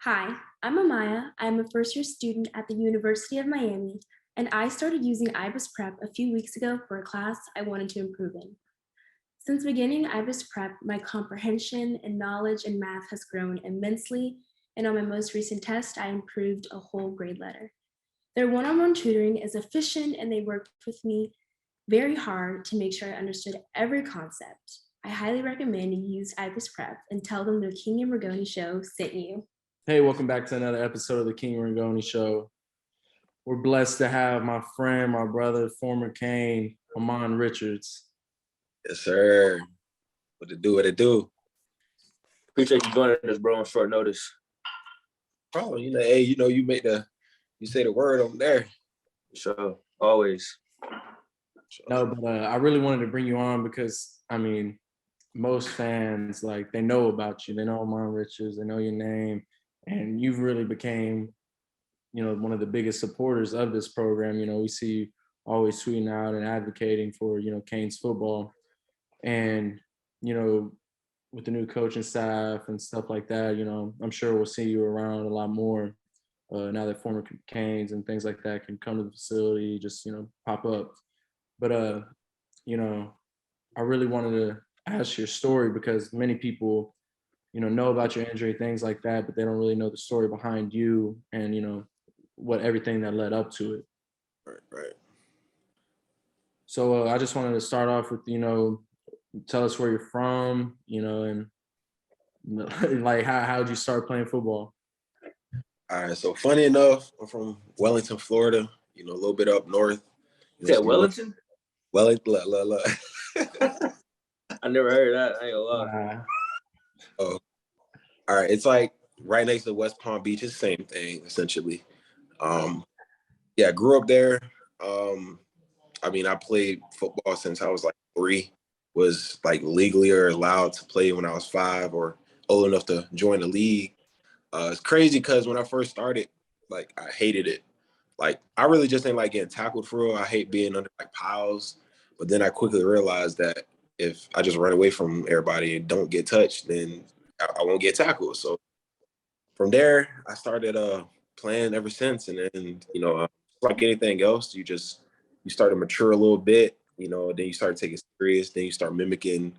Hi, I'm Amaya. I'm a first year student at the University of Miami, and I started using IBIS Prep a few weeks ago for a class I wanted to improve in. Since beginning IBIS Prep, my comprehension and knowledge in math has grown immensely, and on my most recent test, I improved a whole grade letter. Their one on one tutoring is efficient, and they worked with me very hard to make sure I understood every concept. I highly recommend you use IBIS Prep and tell them the King and Ragone show sent you. Hey, welcome back to another episode of the King and Ryan Ragone show. We're blessed to have my friend, my brother, former King, Ahmmon Richards. Yes, sir. What it do? Appreciate you joining us, bro, on short notice. Problem, hey, you say the word over there. Sure, always. No, but I really wanted to bring you on because, most fans, they know about you. They know Ahmmon Richards. They know your name. And you've really became, one of the biggest supporters of this program. We see you always tweeting out and advocating for, Canes football. And, with the new coaching staff and stuff like that, I'm sure we'll see you around a lot more now that former Canes and things like that can come to the facility, just, pop up. But, I really wanted to ask your story because many people, know about your injury, things like that, but they don't really know the story behind you and, what everything that led up to it. Right. So I just wanted to start off with, tell us where you're from, and how'd you start playing football? All right. So funny enough, I'm from Wellington, Florida. A little bit up north. Yeah, Wellington. Wellington. I never heard that. I ain't gonna lie. Oh, all right. It's like right next to West Palm Beach. It's the same thing essentially. I grew up there. I played football since I was like 3. Was like legally or allowed to play when I was 5 or old enough to join the league. It's crazy because when I first started, I hated it. I really just ain't like getting tackled for real. I hate being under piles. But then I quickly realized that if I just run away from everybody and don't get touched, then I won't get tackled. So from there, I started playing ever since. And then, like anything else, you start to mature a little bit, then you start taking serious, then you start mimicking,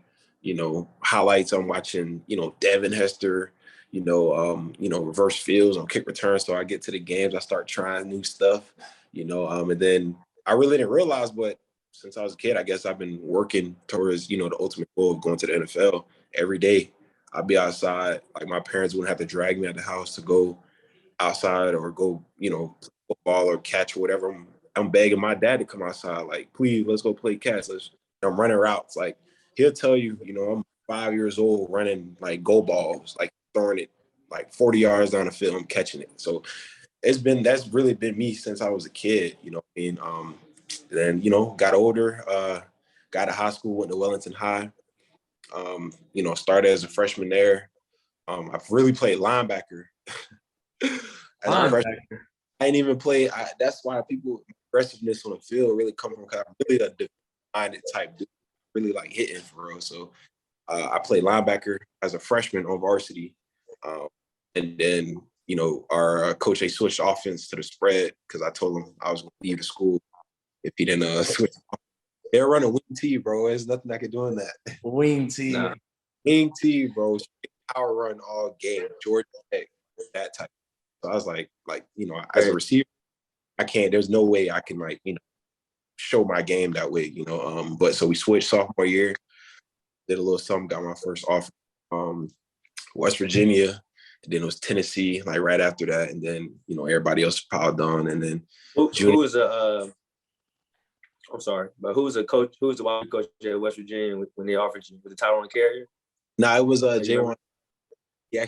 highlights. I'm watching, Devin Hester, reverse fields on kick returns. So I get to the games, I start trying new stuff, and then I really didn't realize, but since I was a kid, I guess I've been working towards, the ultimate goal of going to the NFL every day. I'd be outside. My parents wouldn't have to drag me out the house to go outside or go, football or catch or whatever. I'm begging my dad to come outside. Please, let's go play catch. I'm running routes. He'll tell you, I'm 5 years old running go balls, throwing it 40 yards down the field, I'm catching it. So that's really been me since I was a kid, then, got older, got to high school, went to Wellington High, started as a freshman there. I've really played linebacker. As a freshman, I didn't even play. That's why people aggressiveness on the field really come from because I'm really a defended type dude, really hitting for real. So I played linebacker as a freshman on varsity. And then, our coach, they switched offense to the spread because I told him I was going to leave the school if he didn't switch. They're running wing T, bro. There's nothing I could do in that. Wing T. Nah. Wing T, bro. Power run all game. Georgia Tech, that type. So I was like, as a receiver, I can't, there's no way I can show my game that way, but so we switched sophomore year, did a little something, got my first offer, West Virginia, and then it was Tennessee, right after that. And then, everybody else piled on. And then who was I'm sorry, but who was the coach, who was the wide coach at West Virginia when they offered you? Was it Tyrone Carrier? No, it was J1. He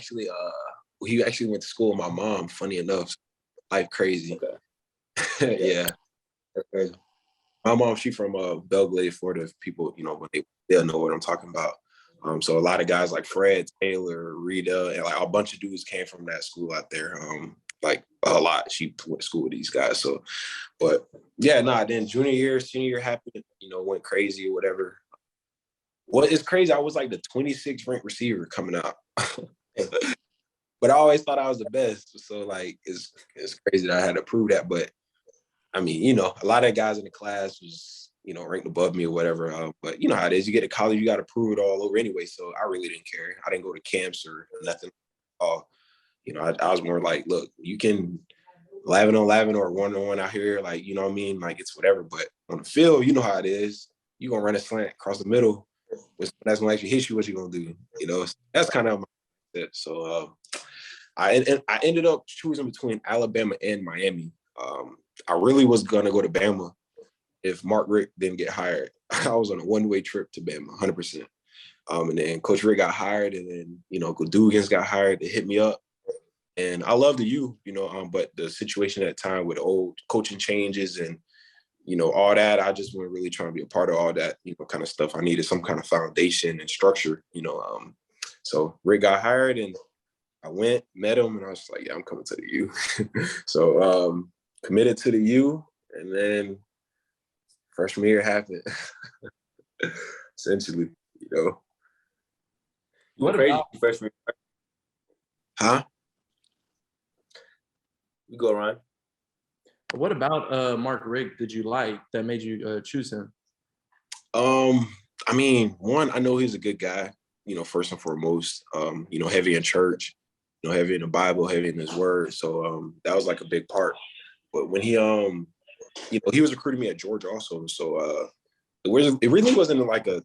actually went to school with my mom, funny enough. Life crazy. Okay. Yeah. That's crazy. My mom, she from Belgrade, Florida. If people, when they'll know what I'm talking about. So a lot of guys like Fred, Taylor, Rita, and a bunch of dudes came from that school out there. A lot. She went to school with these guys. So, but yeah, then senior year happened, went crazy or whatever. Well, it's crazy. I was the 26th ranked receiver coming out. but I always thought I was the best. So like, it's crazy that I had to prove that. But I mean, you know, a lot of guys in the class was, you know, ranked above me or whatever. But you know how it is. You get to college, you got to prove it all over anyway. So I really didn't care. I didn't go to camps or nothing. You know, I was more like, look, you can 11 on 11 or 1-on-1 out here, like, you know what I mean? Like, it's whatever. But on the field, you know how it is. You're going to run a slant across the middle. That's going to actually hit you. What you going to do? You know, that's kind of my mindset. So I ended up choosing between Alabama and Miami. I really was going to go to Bama if Mark Richt didn't get hired. I was on a one-way trip to Bama, 100%. And then Coach Richt got hired, and then, you know, Dugans got hired. They hit me up. And I love the U, you know, but the situation at the time with old coaching changes and, you know, all that, I just wasn't really trying to be a part of all that, you know, kind of stuff. I needed some kind of foundation and structure, you know. So Rick got hired, and I went, met him, and I was like, yeah, I'm coming to the U. So committed to the U, and then freshman year happened, essentially, you know. What crazy freshman? Huh? You go, Ryan. What about Mark Richt did you like that made you choose him? I mean, one, I know he's a good guy, you know, first and foremost, you know, heavy in church, you know, heavy in the Bible, heavy in his word. So that was like a big part. But when he you know, he was recruiting me at Georgia also. So it really wasn't like a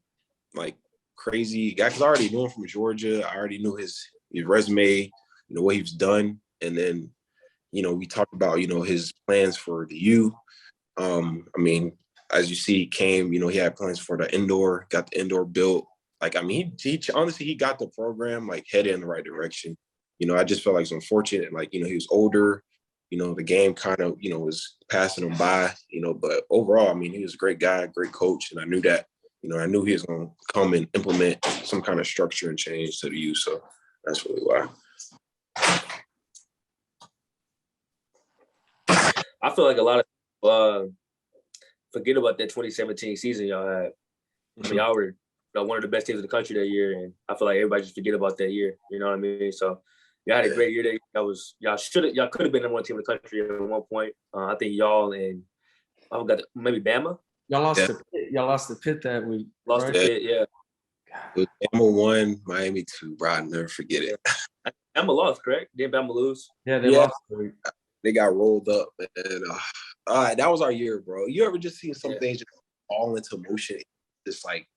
crazy guy, because I already knew him from Georgia. I already knew his resume, you know, what he's done. And then, you know, we talked about, you know, his plans for the U. I mean, as you see, he came, you know, he had plans for the indoor, got the indoor built. Like, I mean, he honestly, he got the program like headed in the right direction. You know, I just felt like it's unfortunate. Like, you know, he was older, you know, the game kind of, you know, was passing him by, you know, but overall, I mean, he was a great guy, great coach. And I knew that, you know, I knew he was going to come and implement some kind of structure and change to the U. So that's really why. I feel like a lot of people forget about that 2017 season y'all had. I mean, y'all were one of the best teams in the country that year, and I feel like everybody just forget about that year. You know what I mean? So y'all had a great year. Y'all could have been the one team in the country at one point. I think y'all and I forgot maybe Bama. Y'all lost the Pitt that week. Lost right? the Pitt, yeah. It was Bama 1, Miami 2, bro. I'll never forget it. Bama lost, correct? Didn't Bama lose? Yeah, they lost. They got rolled up, and that was our year, bro. You ever just seen some things just fall into motion? Just like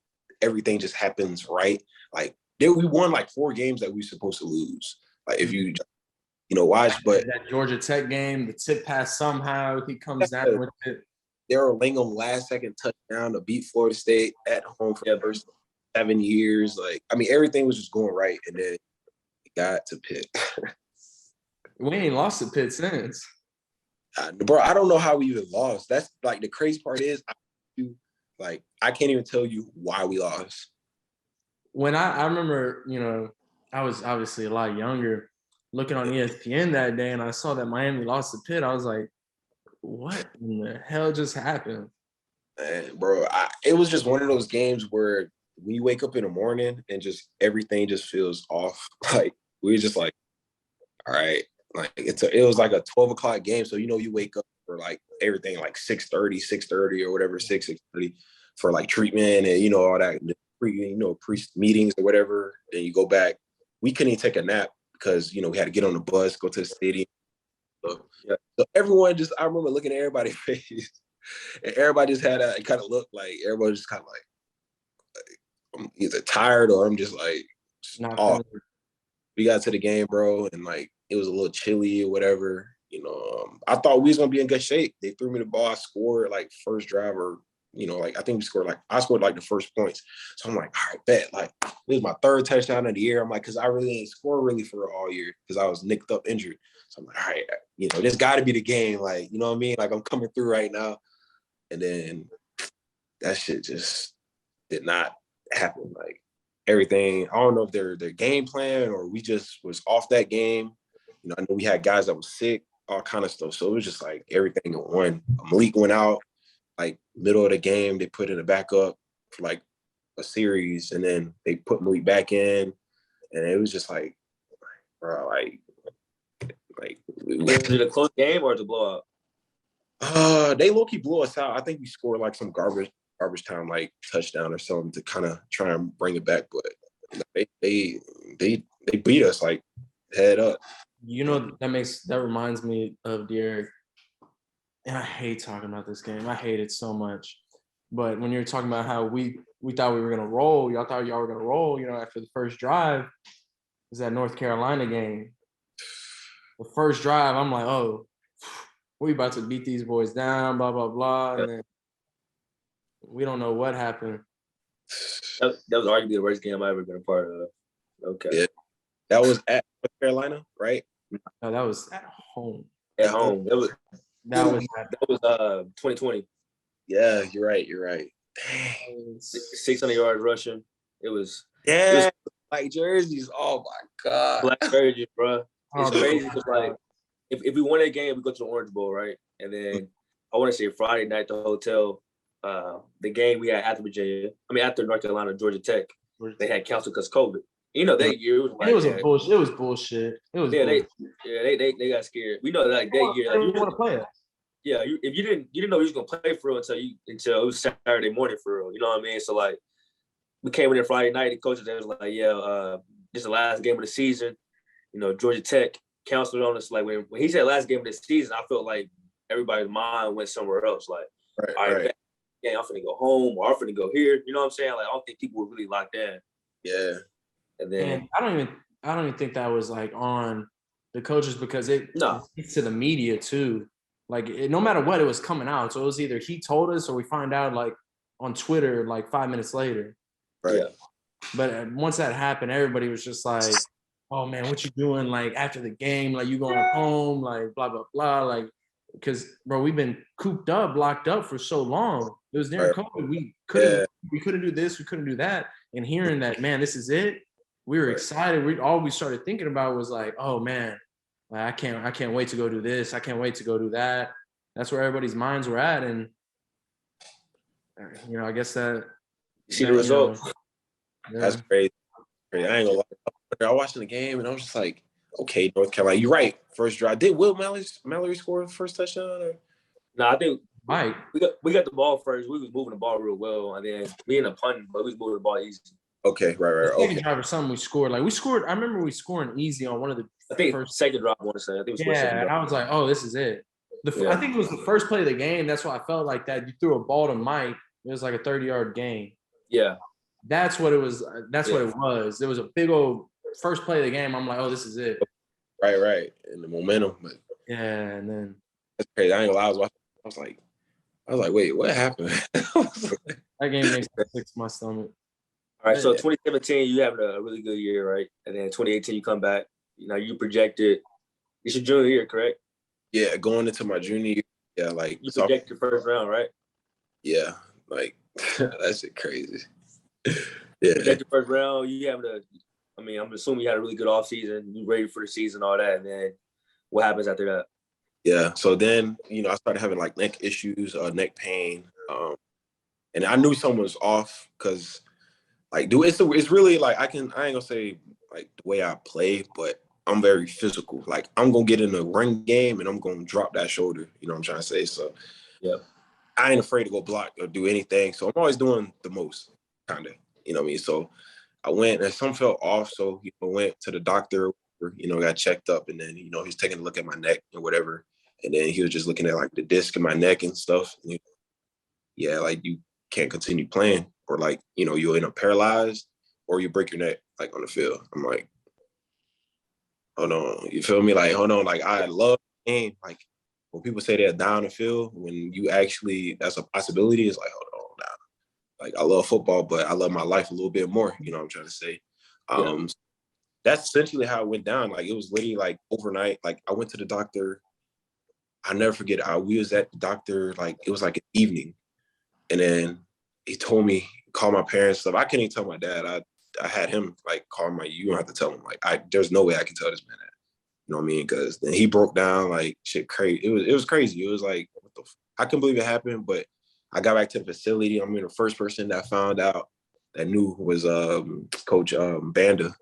everything just happens right. Like we won like 4 games that we were supposed to lose. Like if you know, watch, but that Georgia Tech game, the tip pass somehow he comes down with it. Daryl Lingham last second touchdown to beat Florida State at home for the first 7 years. Like, I mean, everything was just going right, and then it got to Pitt. We ain't lost to Pitt since. Bro, I don't know how we even lost. That's like the crazy part is, I can't even tell you why we lost. When I remember, you know, I was obviously a lot younger, looking on ESPN that day, and I saw that Miami lost to Pitt. I was like, what in the hell just happened? And bro, it was just one of those games where when you wake up in the morning and just everything just feels off. Like we were just like, all right, like it was like a 12 o'clock game. So, you know, you wake up for like everything like 6:30 or whatever, 6:30 for like treatment and, you know, all that pre meetings or whatever. Then you go back. We couldn't even take a nap because, you know, we had to get on the bus, go to the stadium. So everyone I remember looking at everybody's face, and everybody just had a kind of look like everybody was just kind of like I'm either tired or I'm just like off. We got to the game, bro, and like it was a little chilly or whatever. You know, I thought we was gonna be in good shape. They threw me the ball. I scored like first drive, or you know, like I think I scored like the first points. So I'm like, all right, bet. Like this is my 3rd touchdown of the year. I'm like, because I really ain't scored really for all year because I was nicked up injured. So I'm like, all right, you know, this got to be the game. Like, you know what I mean? Like I'm coming through right now. And then that shit just did not happen. Like everything, I don't know if their game plan or we just was off that game. You know, I know we had guys that was sick, all kind of stuff. So it was just like everything in one. Malik went out like middle of the game. They put in a backup for like a series, and then they put Malik back in, and it was just like, bro, like Was it a close game or was it a blowout? They low-key blew us out. I think we scored like some garbage time like touchdown or something to kind of try and bring it back, but they beat us like head up. You know, that reminds me of Derek. And I hate talking about this game. I hate it so much. But when you're talking about how we thought we were gonna roll, y'all thought y'all were gonna roll, after the first drive, was that North Carolina game. The first drive, I'm like, oh, we about to beat these boys down, blah, blah, blah. And then we don't know what happened. That was arguably the worst game I've ever been a part of. Okay. Yeah. That was at North Carolina, right? No, that was at home. At home. That was 2020. Yeah, you're right. Dang. 600 yards rushing. It was like jerseys. Oh my God. black jerseys, bro. It's crazy. It's like if we won that game, we go to the Orange Bowl, right? And then I want to say Friday night, the hotel, the game we had after North Carolina, Georgia Tech, they had canceled because COVID. That year it was like bullshit. It was bullshit. They got scared. We know that year. Like, you want to play us. Yeah, if you didn't know you was gonna play for real until it was Saturday morning for real. You know what I mean? So like, we came in there Friday night. The coaches was like, this is the last game of the season. Georgia Tech counseled on us. Like when he said last game of the season, I felt like everybody's mind went somewhere else. Like, all right, I'm finna go home or I'm finna go here. You know what I'm saying? Like, I don't think people were really locked in. Yeah. And then I don't even think that was like on the coaches because it's to the media too. Like no matter what, it was coming out. So it was either he told us or we find out like on Twitter like 5 minutes later. Right. Yeah. But once that happened, everybody was just like, "Oh man, what you doing? Like after the game, like you going home? Like blah blah blah." Like because bro, we've been cooped up, locked up for so long. It was during COVID. We couldn't do this, we couldn't do that. And hearing that, man, this is it. We were excited. All we started thinking about was like, "Oh man, like, I can't wait to go do this. I can't wait to go do that." That's where everybody's minds were at, and I guess that. You see the result. That's crazy. I ain't gonna lie. I watched the game and I was just like, okay, North Carolina, you're right. First drive. Did Will Mallory score the first touchdown? Or? No, I think Mike. We got the ball first. We was moving the ball real well, and then we ended up punting, but we was moving the ball easy. Okay, right. Second drive or something we scored. Like we scored. I remember we scoring easy on one of the. I think first second drive. I want to say. I think it was second drive. I was like, oh, this is it. I think it was the first play of the game. That's why I felt like that. You threw a ball to Mike. It was like a 30-yard gain. Yeah. That's what it was. That's what it was. It was a big old first play of the game. I'm like, oh, this is it. Right. And the momentum. But yeah, and then that's crazy. I ain't gonna lie. I was watching. I was like, wait, what happened? That game makes me sick to my stomach. All right, so 2017, you having a really good year, right? And then 2018, you come back. You projected. It's your junior year, correct? Yeah, going into my junior year. Yeah, like you projected first round, right? Yeah, like that shit crazy. Yeah, projected first round. I'm assuming you had a really good offseason. You ready for the season, all that, and then what happens after that? Yeah, so then I started having like neck issues, neck pain, and I knew someone was off because. Like, it's really like I ain't gonna say like the way I play, but I'm very physical. Like I'm gonna get in a ring game and I'm gonna drop that shoulder. You know what I'm trying to say? So yeah, I ain't afraid to go block or do anything. So I'm always doing the most, kind of. You know what I mean? So I went and some felt off. So went to the doctor. Got checked up, and then he's taking a look at my neck and whatever. And then he was just looking at like the disc in my neck and stuff. And like you can't continue playing. Or like, you'll end up paralyzed or you break your neck like on the field. I'm like, hold on. You feel me? Like, hold on. Like I love the game. Like when people say they're down the field, when you actually, that's a possibility, it's like, hold on now. Like I love football, but I love my life a little bit more. You know what I'm trying to say? That's essentially how it went down. Like it was literally like overnight. Like I went to the doctor. I'll never forget. We was at the doctor, like it was like an evening. And then he told me, call my parents stuff. I couldn't even tell my dad. I had him like call you don't have to tell him. Like there's no way I can tell this man that. You know what I mean? Because then he broke down like shit crazy. It was crazy. It was like I couldn't believe it happened, but I got back to the facility. I mean, the first person that found out that knew was Coach Banda.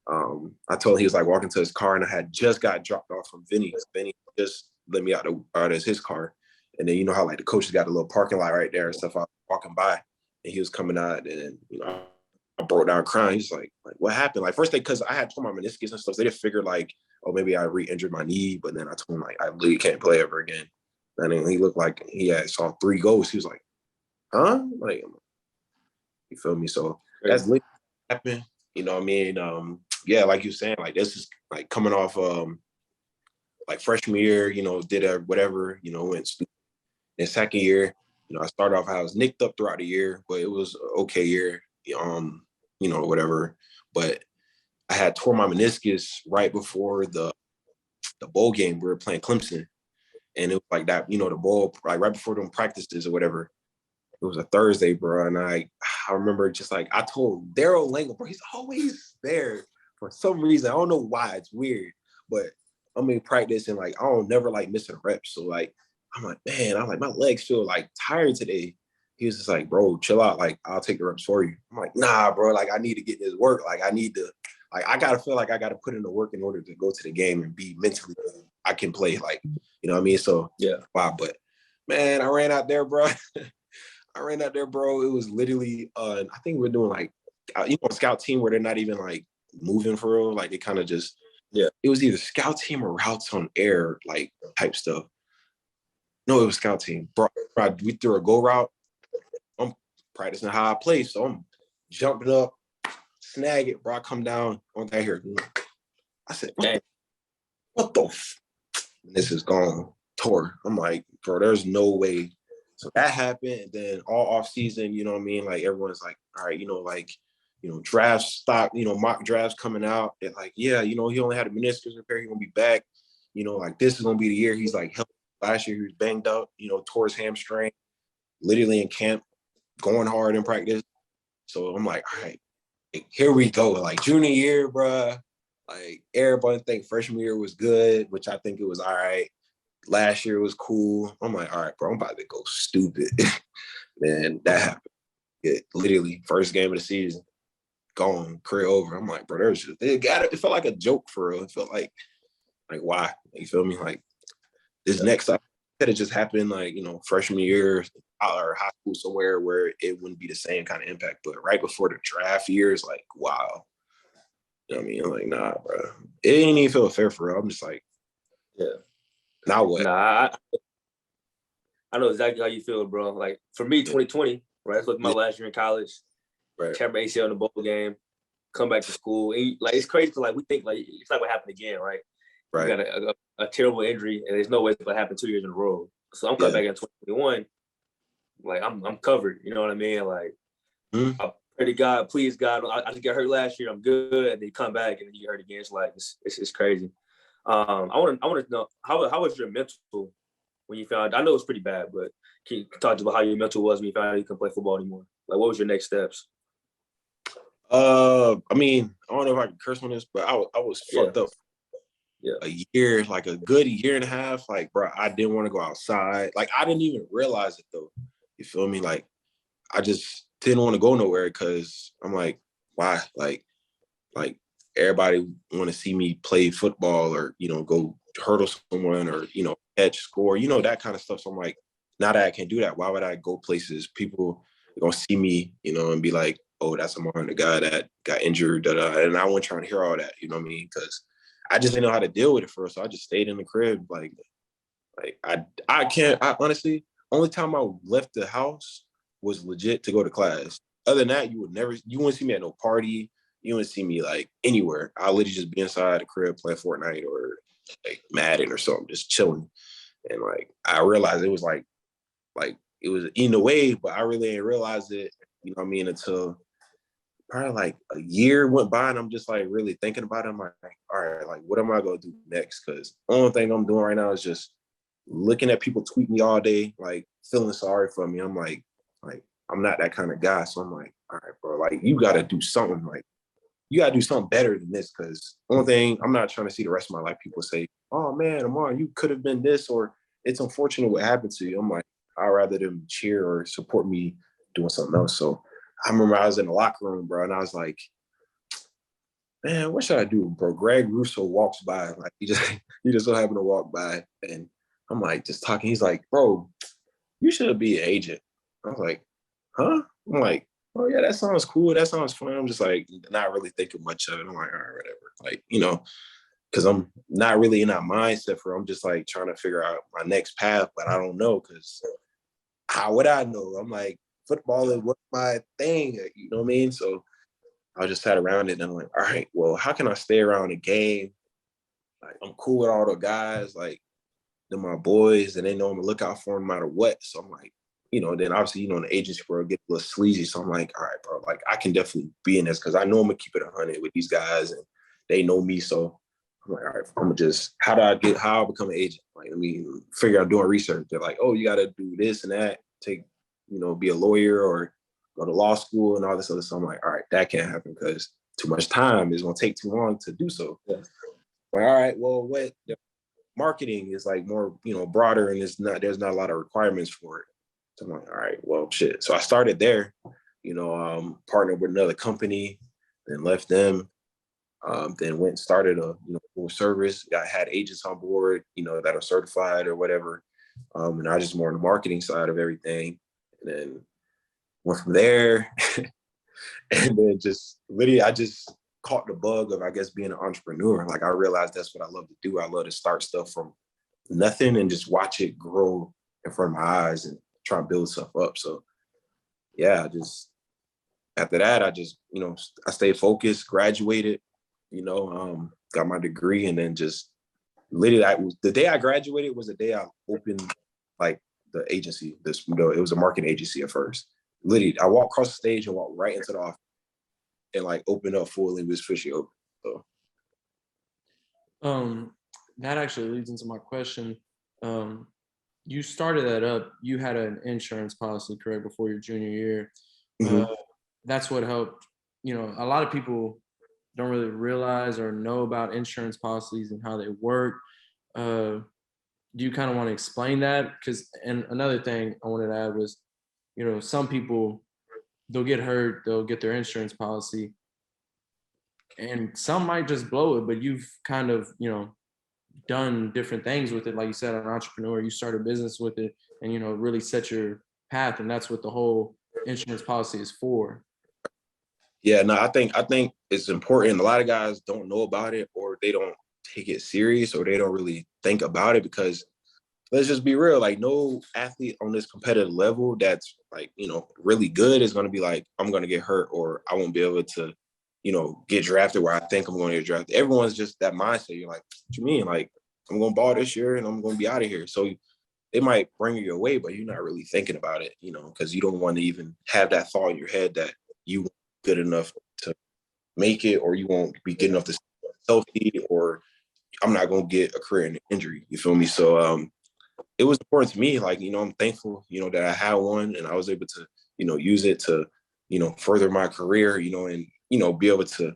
I told him, he was like walking to his car, and I had just got dropped off from Vinny. Vinny just let me out as his car. And then you know how like the coaches got a little parking lot right there and stuff. I was walking by, and he was coming out, and you know, I broke down crying. He's like what happened? Like first because I had torn my meniscus and stuff, so they just figured like, oh, maybe I re-injured my knee. But then I told him like I literally can't play ever again. And then he looked like he had saw 3 goals. He was like, huh? Like, you feel me? So that's literally what happened. You know what I mean? Yeah, like you saying, like this is like coming off like freshman year, you know, did a whatever, you know, went in second year, you know, I started off, I was nicked up throughout the year, but it was an okay year, you know, whatever. But I had tore my meniscus right before the bowl game. We were playing Clemson. And it was like that, you know, the bowl, like right before them practices or whatever. It was a Thursday, bro. And I remember just like, I told Daryl Langle, bro, he's always there for some reason. I don't know why, it's weird. But I'm in practice and like, I don't never like missing reps. So like, I'm like, man, I'm like, my legs feel like tired today. He was just like, bro, chill out. Like, I'll take the reps for you. I'm like, nah, bro. Like, I need to get this work. Like, I need to, like, I gotta feel like I gotta put in the work in order to go to the game and be mentally, I can play. Like, you know what I mean? So yeah, wow. But man, I ran out there, bro. It was literally, I think we're doing like, you know, a scout team where they're not even like moving for real. Like, it kind of just, yeah. It was either scout team or routes on air, like type stuff. No, it was scout team. Bro, we threw a go route. I'm practicing how I play, so I'm jumping up, snag it, bro. I come down on that here. I said, what the this is gone, tore. I'm like, bro, there's no way. So that happened. And then all off season, you know what I mean? Like everyone's like, all right, you know, like, you know, drafts stop, you know, mock drafts coming out. They're like, yeah, you know, he only had a meniscus repair. He's gonna be back. You know, like this is gonna be the year. He's like, last year he was banged up, you know, tore his hamstring, literally in camp, going hard in practice. So I'm like, all right, here we go. Like junior year, bruh. Like everybody think freshman year was good, which I think it was all right. Last year was cool. I'm like, all right, bro, I'm about to go stupid. Man, that happened. It literally first game of the season, gone, career over. I'm like, bro, it felt like a joke for real. It felt like why? You feel me? Like this next up could have just happened like, you know, freshman year or high school somewhere where it wouldn't be the same kind of impact. But right before the draft year is like, wow. You know what I mean? I'm like, nah, bro. It ain't even feel fair for real. I'm just like, Yeah. Now what? Nah, I know exactly how you feel, bro. Like for me, 2020, right? That's like my last year in college. Right. Tear my ACL in the bowl game, come back to school. And, like it's crazy because like we think like it's not gonna happen again, right? Right. You got a terrible injury, and there's no way it's gonna happen 2 years in a row. So I'm coming back in 2021. Like I'm covered. You know what I mean? Like I pray to God, please God. I just got hurt last year. I'm good, and then you come back and then you get hurt again. It's like it's crazy. I want to know how was your mental when you found? I know it's pretty bad, but can you talk about how your mental was when you found out you couldn't play football anymore? Like, what was your next steps? I mean, I don't know if I can curse on this, but I was fucked up. Yeah. A year, like a good year and a half. Like, bro, I didn't want to go outside. Like, I didn't even realize it though. You feel me? Like, I just didn't want to go nowhere because I'm like, why? Like everybody want to see me play football or, you know, go hurdle someone or, you know, catch, score, you know, that kind of stuff. So I'm like, now that I can do that, why would I go places? People are going to see me, you know, and be like, oh, that's Ahmmon, the guy that got injured. And I wasn't trying to hear all that, you know what I mean? Because I just didn't know how to deal with it first. So I just stayed in the crib. Like I honestly, only time I left the house was legit to go to class. Other than that, you wouldn't see me at no party. You wouldn't see me like anywhere. I literally just be inside the crib playing Fortnite or like Madden or something, just chilling. And like I realized it was like it was in a way, but I really didn't realize it, you know what I mean, until probably like a year went by and I'm just like really thinking about it. I'm like, all right, like what am I gonna do next? Because the only thing I'm doing right now is just looking at people tweet me all day, like feeling sorry for me. I'm like I'm not that kind of guy. So I'm like, all right, bro, like you gotta do something. Like you gotta do something better than this. Cause only thing, I'm not trying to see the rest of my life people say, oh man, Ahmmon, you could have been this, or it's unfortunate what happened to you. I'm like, I'd rather them cheer or support me doing something else. So I remember I was in the locker room, bro, and I was like, man, what should I do, bro? Greg Russo walks by, like he just so happened to walk by, and I'm like just talking. He's like, bro, you should be an agent. I was like, huh? I'm like, oh yeah, that sounds cool. That sounds fun. I'm just like not really thinking much of it. I'm like, all right, whatever. Like, because I'm not really in that mindset for. I'm just like trying to figure out my next path, but I don't know because how would I know? I'm like, football is what's my thing, you know what I mean? So I just sat around it and I'm like, all right, well, how can I stay around the game? Like, I'm cool with all the guys, like, they're my boys, and they know I'm gonna look out for them no matter what. So I'm like, then obviously, in the agency world get a little sleazy. So I'm like, all right, bro, like I can definitely be in this because I know I'm gonna keep it 100 with these guys and they know me. So I'm like, all right, I'm gonna just, how I become an agent? Like, let me figure out doing research. They're like, oh, you gotta do this and that, be a lawyer or go to law school and all this other stuff. I'm like, all right, that can't happen because too much time is gonna take too long to do so. Yeah. Like, all right, well, what marketing is like more, broader and there's not a lot of requirements for it. So I'm like, all right, well, shit. So I started there, partnered with another company, then left them, then went and started a full service. I had agents on board, that are certified or whatever. And I just more on the marketing side of everything. And then went from there. And then just literally, I just caught the bug of, I guess, being an entrepreneur. Like I realized that's what I love to do. I love to start stuff from nothing and just watch it grow in front of my eyes and try and build stuff up. So yeah, after that, I just, I stayed focused, graduated, got my degree, and then just literally the day I graduated was the day I opened like the agency. It was a marketing agency at first. Literally, I walked across the stage and walked right into the office and like opened up fully, was officially open. So that actually leads into my question. You started that up. You had an insurance policy, correct, before your junior year. Mm-hmm. That's what helped. A lot of people don't really realize or know about insurance policies and how they work. Do you kind of want to explain that? And another thing I wanted to add was, some people, they'll get hurt, they'll get their insurance policy, and some might just blow it, but you've kind of, done different things with it. Like you said, an entrepreneur, you start a business with it and, really set your path. And that's what the whole insurance policy is for. Yeah, no, I think it's important. A lot of guys don't know about it, or they don't take it serious, or they don't really think about it because let's just be real, like no athlete on this competitive level that's like, really good is going to be like, I'm going to get hurt or I won't be able to, get drafted where I think I'm going to get drafted. Everyone's just that mindset. You're like, what you mean? Like, I'm going to ball this year and I'm going to be out of here. So it might bring you away, but you're not really thinking about it, because you don't want to even have that thought in your head that you won't be good enough to make it, or you won't be good enough to stay healthy, or I'm not going to get a career injury. You feel me? So, it was important to me. Like, I'm thankful, that I had one and I was able to, use it to, further my career, and, be able to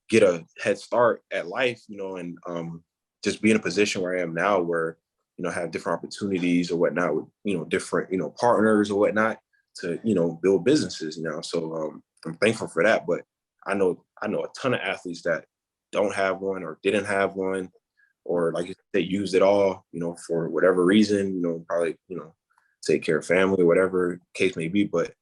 get a head start at life, and just be in a position where I am now where, have different opportunities or whatnot with, different, partners or whatnot to, build businesses, So I'm thankful for that. But I know a ton of athletes that don't have one or didn't have one, or like they used it all, for whatever reason, probably, take care of family, whatever case may be. But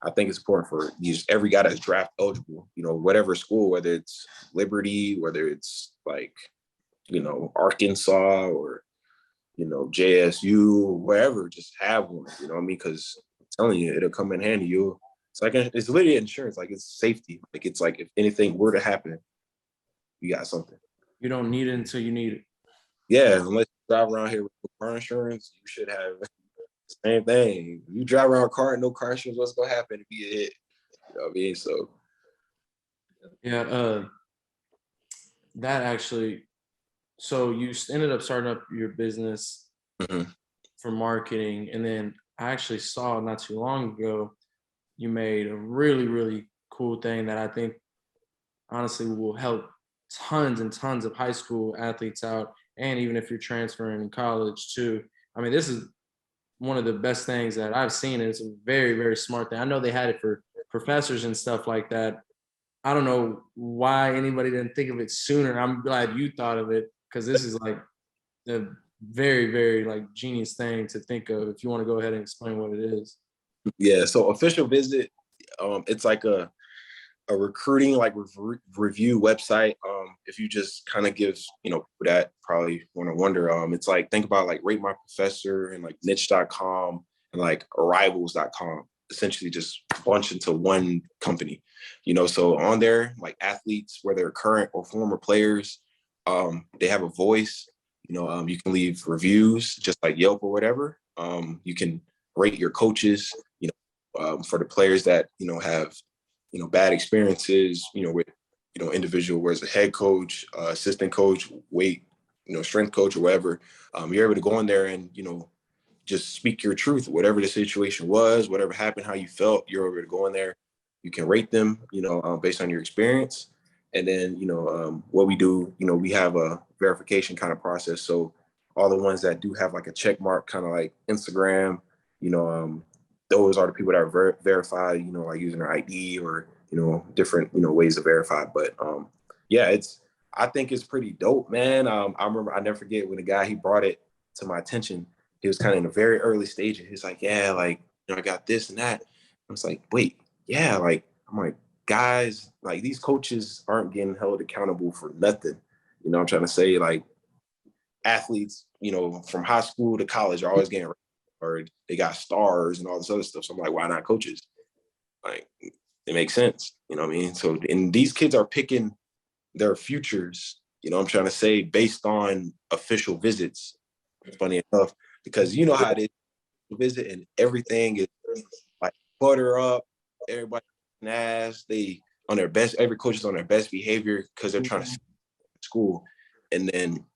I think it's important for every guy that's draft eligible, whatever school, whether it's Liberty, whether it's like, Arkansas or, JSU, wherever, just have one, you know what I mean? Because I'm telling you, it'll come in handy. It's literally insurance, like it's safety. Like it's like if anything were to happen, you got something. You don't need it until you need it. Yeah, unless you drive around here with car insurance, you should have the same thing. You drive around a car and no car insurance, what's gonna happen to be a hit? You know what I mean? So yeah, that actually, so you ended up starting up your business for marketing, and then I actually saw not too long ago you made a really, really cool thing that I think honestly will help tons and tons of high school athletes out, and even if you're transferring in college too. I mean, this is one of the best things that I've seen, and it's a very, very smart thing. I know they had it for professors and stuff like that, I don't know why anybody didn't think of it sooner. I'm glad you thought of it, because this is like a very, very like genius thing to think of. If you want to go ahead and explain what it is. Yeah, so official visit, it's like a recruiting like review website. If you just kind of give, that probably want to wonder, it's like, think about like Rate My Professor and like niche.com and like arrivals.com, essentially just bunch into one company, so on there, like athletes, whether current or former players, they have a voice. You can leave reviews just like Yelp or whatever. You can rate your coaches, for the players that, have, bad experiences, with, individual, whereas a head coach, assistant coach, weight, strength coach or whatever, you're able to go in there and, just speak your truth, whatever the situation was, whatever happened, how you felt, you're able to go in there. You can rate them, based on your experience. And then, what we do, we have a verification kind of process. So all the ones that do have like a check mark, kind of like Instagram, those are the people that are verified, like using their ID or, different, ways to verify. But yeah, I think it's pretty dope, man. I remember, I never forget when the guy, he brought it to my attention. He was kind of in a very early stage. He's like, yeah, like, I got this and that. I was like, wait, yeah, like, I'm like, guys, like these coaches aren't getting held accountable for nothing. I'm trying to say, like, athletes, from high school to college are always getting, or they got stars and all this other stuff. So I'm like, why not coaches? Like, it makes sense. You know what I mean? So, and these kids are picking their futures, I'm trying to say, based on official visits. Funny enough, because you know how it is, visit and everything is like butter up, everybody ass, they on their best, every coach is on their best behavior because they're trying to school. And then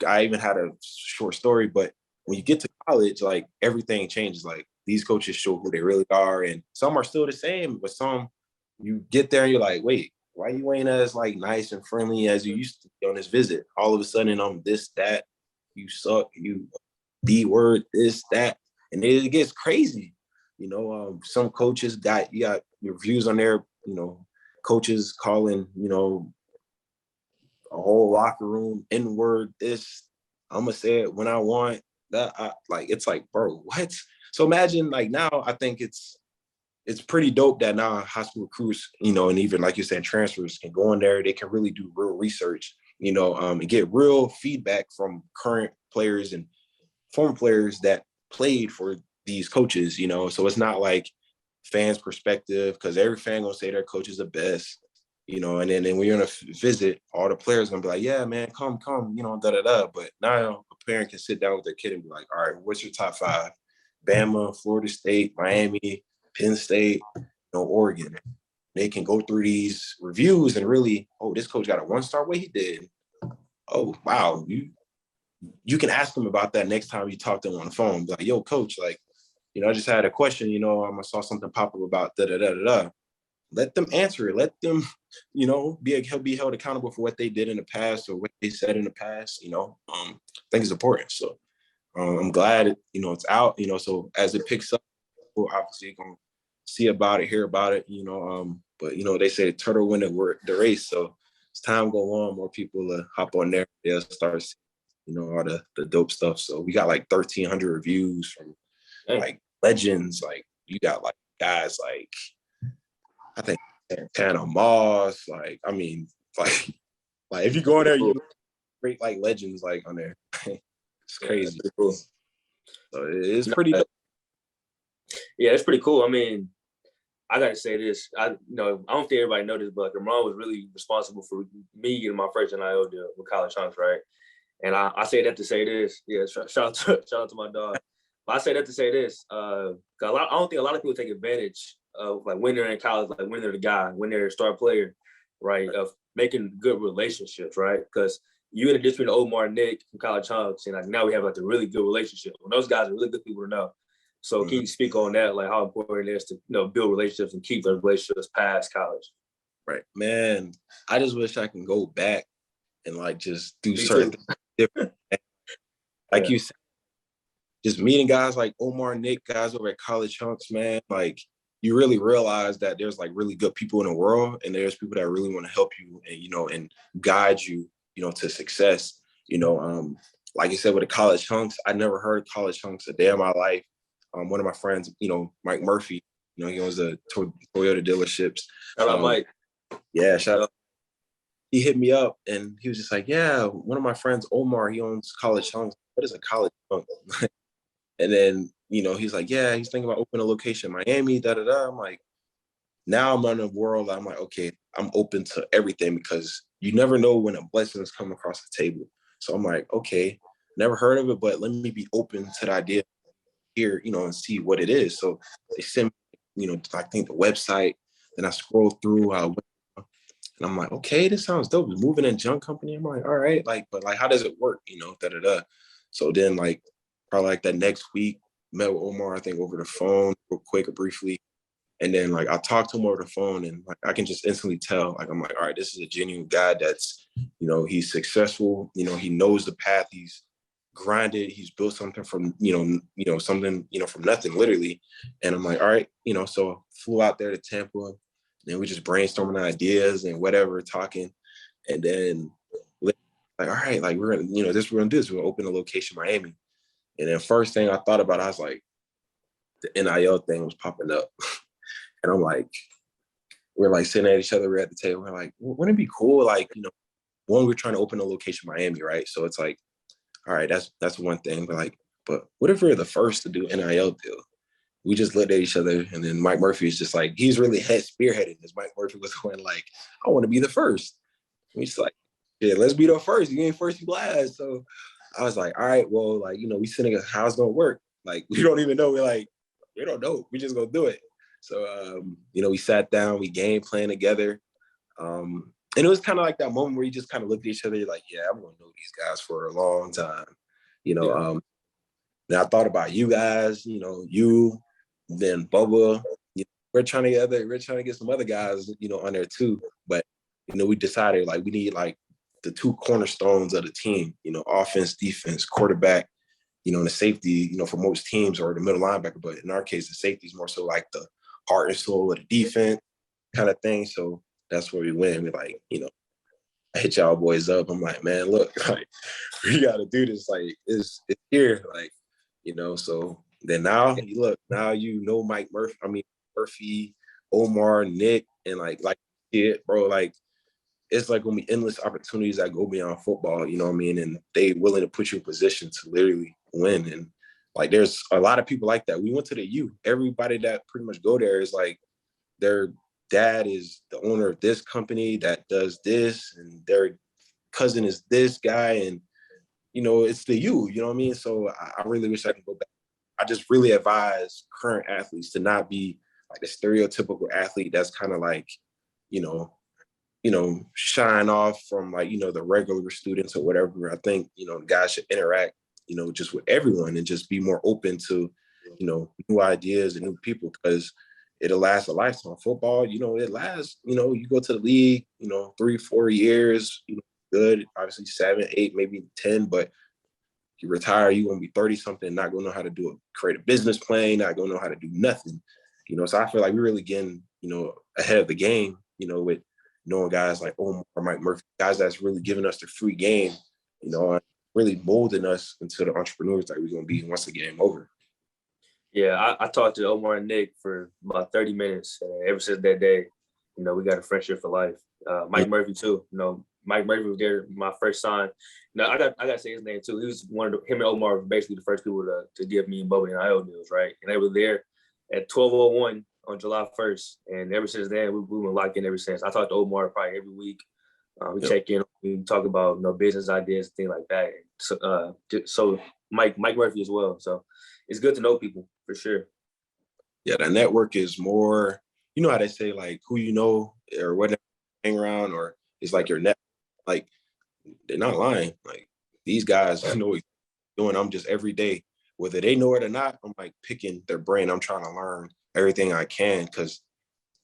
I even had a short story, but when you get to college, like everything changes. Like these coaches show who they really are, and some are still the same, but some you get there and you're like, wait, why you ain't as like nice and friendly as you used to be on this visit? All of a sudden, this, that, you suck, you D word, this, that, and it gets crazy. Some coaches you got your views on there, coaches calling, a whole locker room N-word, this, I'm gonna say it when I want that. It's like, bro, what? So imagine, like, now I think it's pretty dope that now high school recruits, and even like you're saying, transfers can go in there, they can really do real research, and get real feedback from current players and former players that played for these coaches, so it's not like fans' perspective, because every fan gonna say their coach is the best, and then when you're on a visit, all the players gonna be like, yeah, man, come, da-da-da. But now a parent can sit down with their kid and be like, all right, what's your top five? Bama, Florida State, Miami, Penn State, Oregon. They can go through these reviews and really, oh, this coach got a 1-star, what he did. Oh, wow. You can ask them about that next time you talk to them on the phone. Be like, yo, coach, like, I just had a question, I saw something pop up about da-da-da-da-da. Let them answer it. Let them, be held accountable for what they did in the past or what they said in the past, I think it's important. So I'm glad, it's out, so as it picks up, we're obviously going to see about it, hear about it, but, they say turtle win the race. So as time go on, more people hop on there. They'll start seeing, all the dope stuff. So we got like 1,300 reviews from like legends. Like you got like guys like, I think Santana Moss. Like, I mean, like if you go in there, you great like legends like on there. It's crazy. Yeah, cool. So it's pretty dope. Yeah, it's pretty cool. I mean, I gotta say this. I don't think everybody knows this, but Ramon was really responsible for me getting my first NIL deal with College Chunks, right? And I say that to say this. Yeah, shout out to my dog. But I say that to say this. I don't think a lot of people take advantage of like when they're in college, like when they're the guy, when they're a star player, right? Of making good relationships, right? Because you in addition to Omar, Nick from College Chunks, and like now we have like a really good relationship. Well, those guys are really good people to know. So can you speak on that, like how important it is to build relationships and keep those relationships past college? Right, man. I just wish I can go back and like just do certain things different. Like you said, just meeting guys like Omar, Nick, guys over at College Chunks, man. Like you really realize that there's like really good people in the world, and there's people that really want to help you and, you know, and guide you, you know, to success. You know, like you said, with the college hunks, I never heard college hunks a day in my life. One of my friends, you know, Mike Murphy, you know, he owns the Toyota dealerships. Shout out, Mike. Yeah, shout out. He hit me up and he was just like, yeah, one of my friends, Omar, he owns college hunks. What is a college hunk? And then, you know, he's like, yeah, he's thinking about opening a location in Miami, da da da. I'm like, now I'm in a world, I'm like, okay, I'm open to everything because you never know when a blessing is coming across the table. So I'm like, okay, never heard of it, but let me be open to the idea here, you know, and see what it is. So they sent me, you know, I think the website, then I scrolled through, and I'm like, okay, this sounds dope. It's moving and junk company. I'm like, all right, like, but like, how does it work? You know, da da da. So then, like, probably like that next week, met with Omar, I think over the phone, real quick or briefly. And then like I talked to him over the phone, and like I can just instantly tell, like, I'm like, all right, this is a genuine guy that's, you know, he's successful, you know, he knows the path, he's grinded, he's built something from, you know, something, you know, from nothing, literally. And I'm like, all right, you know, so flew out there to Tampa, and we just brainstorming ideas and whatever, talking. And then like, all right, like we're gonna, you know, this we're gonna do this. We're gonna open a location in Miami. And then first thing I thought about, I was like, the NIL thing was popping up. And I'm like, we're like sitting at each other, we're at the table, we're like, wouldn't it be cool? Like, you know, one, we're trying to open a location in Miami, right? So it's like, all right, that's one thing. But like, but what if we're the first to do NIL deal? We just looked at each other, and then Mike Murphy is just like, he's really spearheading this. Mike Murphy was going like, I want to be the first. We just like, yeah, let's be the first. You ain't first, you last. So I was like, all right, well, like, you know, we sitting at how's it gonna work? Like, we don't even know. We're like, we don't know. We just gonna do it. So, you know, we sat down, we game plan together. And it was kind of like that moment where you just kind of looked at each other, you're like, yeah, I'm gonna know these guys for a long time. You know, then I thought about you guys, you know, you, then Bubba. You know, we're trying to get some other guys, you know, on there too. But, you know, we decided like we need like the two cornerstones of the team, you know, offense, defense, quarterback, you know, and the safety, you know, for most teams, or the middle linebacker. But in our case, the safety is more so like the heart and soul of the defense kind of thing. So that's where we went. We like, you know, I hit y'all boys up. I'm like, man, look, like, we got to do this. Like, it's here. Like, you know, so then now you look, now you know Mike Murphy, Murphy, Omar, Nick, and like it, bro, like, it's like gonna be endless opportunities that go beyond football, you know what I mean? And they willing to put you in position to literally win. And like, there's a lot of people like that. We went to the U. Everybody that pretty much go there is like, their dad is the owner of this company that does this, and their cousin is this guy. And, you know, it's the U, you know what I mean? So I really wish I could go back. I just really advise current athletes to not be like the stereotypical athlete that's kind of like, you know, shine off from like, you know, the regular students or whatever. I think, you know, guys should interact, you know, just with everyone and just be more open to, you know, new ideas and new people, because it'll last a lifetime. Football, you know, it lasts, you know, you go to the league, you know, 3-4 years, you know, good, obviously 7, 8, maybe 10, but you retire, you're gonna be 30 something, not gonna know how to create a business plan, not gonna know how to do nothing. You know, so I feel like we're really getting, you know, ahead of the game, you know, with knowing guys like Omar, Mike Murphy, guys that's really giving us the free game, you know, and really molding us into the entrepreneurs that we're gonna be once the game over. Yeah, I talked to Omar and Nick for about 30 minutes. And ever since that day, you know, we got a friendship for life. Mike Murphy too. You know, Mike Murphy was there my first sign. Now I got to say his name too. He was him and Omar were basically the first people to give me and Bubba NIL deals, right? And they were there at 12:01 on July 1st. And ever since then, we've been locked in ever since. I talk to Omar probably every week. We check in, we talk about, you know, business ideas, things like that. So Mike Murphy as well. So it's good to know people for sure. Yeah, the network is more, you know how they say like who you know or whatever hang around, or it's like your net. Like, they're not lying. Like, these guys know what they're doing. I'm just every day, whether they know it or not, I'm like picking their brain. I'm trying to learn everything I can because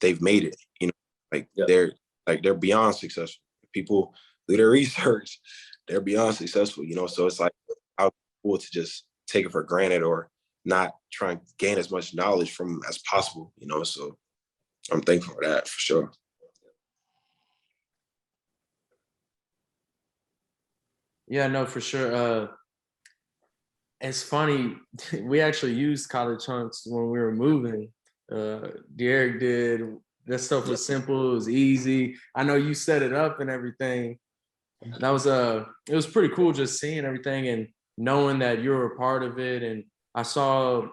they've made it. You know, like they're beyond successful. People do their research, they're beyond successful. You know, so it's like how cool to just take it for granted, or not trying to gain as much knowledge from them as possible, you know. So I'm thankful for that for sure. Yeah, no, for sure. It's funny, we actually used college hunks when we were moving. Derek did. That stuff was simple, it was easy. I know you set it up and everything. That was it was pretty cool just seeing everything and knowing that you were a part of it. And I saw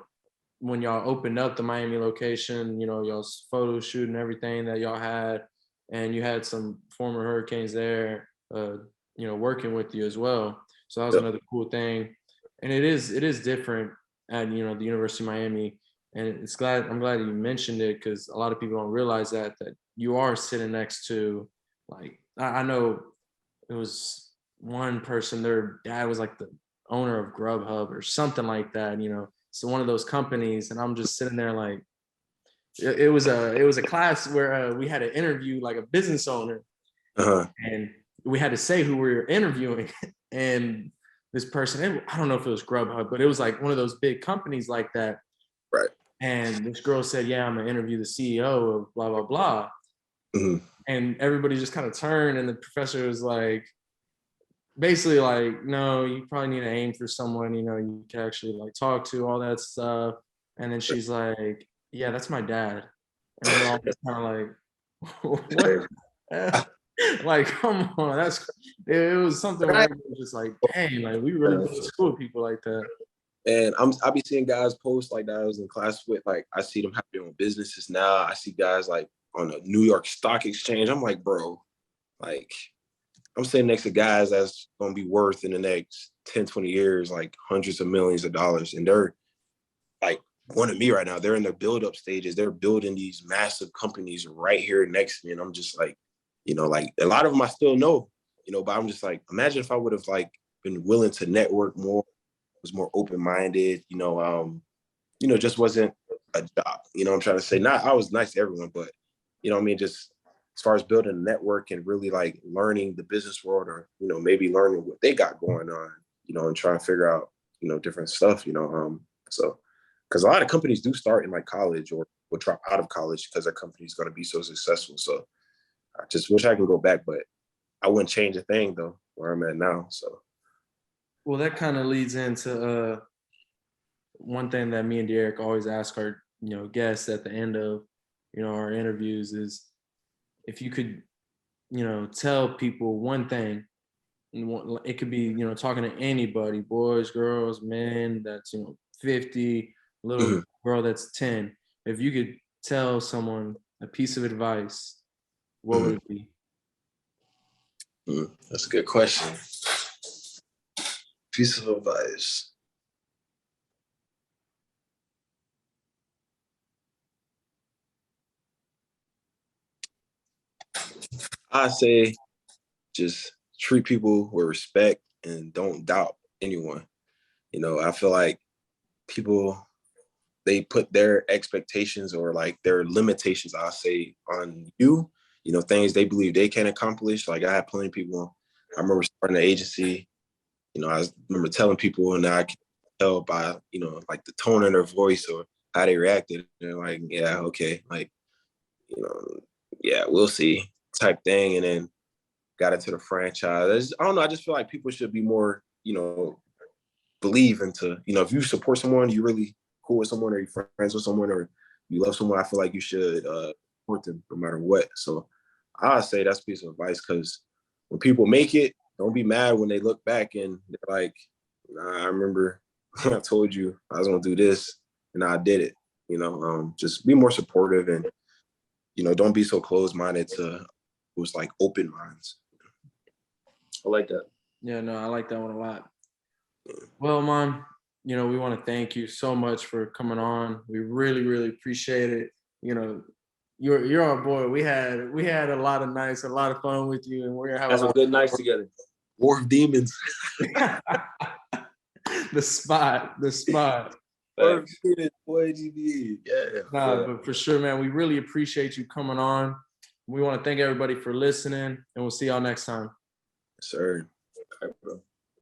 when y'all opened up the Miami location, you know, y'all's photo shoot and everything that y'all had, and you had some former Hurricanes there, you know, working with you as well. So that was another cool thing. And it is different at, you know, the University of Miami. And I'm glad you mentioned it, because a lot of people don't realize that you are sitting next to, like, I know it was one person, their dad was like the owner of Grubhub or something like that, you know. So one of those companies, and I'm just sitting there like, it was a class where we had to interview like a business owner, and we had to say who we were interviewing. And this person, I don't know if it was Grubhub, but it was like one of those big companies like that. Right. And this girl said, "Yeah, I'm gonna interview the CEO of blah blah blah." And everybody just kind of turned, and the professor was like, basically like, "No, you probably need to aim for someone, you know, you can actually like talk to, all that stuff." And then she's like, "Yeah, that's my dad." And we're all just kind of like, "What?" Like, come on, it was something where everyone was just like, "Dang, like we really go to school with people like that." And I'll be seeing guys post like that I was in class with. Like, I see them have their own businesses now. I see guys like on the New York Stock Exchange. I'm like, bro, like, I'm sitting next to guys that's going to be worth in the next 10, 20 years, like hundreds of millions of dollars. And they're like one of me right now. They're in their build-up stages. They're building these massive companies right here next to me. And I'm just like, you know, like a lot of them I still know, you know, but I'm just like, imagine if I would have like been willing to network more, was more open-minded, you know, just wasn't a job. You know what I'm trying to say? Not, I was nice to everyone, but you know what I mean? Just as far as building a network and really like learning the business world, or, you know, maybe learning what they got going on, you know, and trying to figure out, you know, different stuff, you know. So, because a lot of companies do start in like college or will drop out of college because their company is going to be so successful. So I just wish I could go back, but I wouldn't change a thing though, where I'm at now. So. Well, that kind of leads into one thing that me and Derek always ask our, you know, guests at the end of, you know, our interviews is, if you could, you know, tell people one thing, it could be, you know, talking to anybody, boys, girls, men, that's, you know, 50, little girl that's 10. If you could tell someone a piece of advice, what would it be? That's a good question. Piece of advice. I say just treat people with respect and don't doubt anyone. You know, I feel like people, they put their expectations or like their limitations, I say, on you, you know, things they believe they can accomplish. Like I had plenty of people, I remember starting an agency, you know, I remember telling people, and I could tell by, you know, like the tone in their voice or how they reacted. They're like, yeah, okay, like, you know, yeah, we'll see type thing. And then got into the franchise. I don't know, I just feel like people should be more, you know, believe into, you know, if you support someone, you really cool with someone, or you're friends with someone, or you love someone, I feel like you should support them no matter what. So I'll say that's a piece of advice, because when people make it, don't be mad when they look back and they're like, nah, I remember I told you I was gonna do this and I did it. You know, just be more supportive, and, you know, don't be so closed-minded to who's like open minds. I like that. Yeah, no, I like that one a lot. Well, Mom, you know, we want to thank you so much for coming on. We really, really appreciate it. You know, you're our boy. We had a lot of nights, a lot of fun with you, and we're gonna have Had some good nights together. War of Demons. the spot. War of Demons, boy, GB. Yeah. Nah, but for sure, man, we really appreciate you coming on. We want to thank everybody for listening, and we'll see y'all next time. Sir. All right, bro.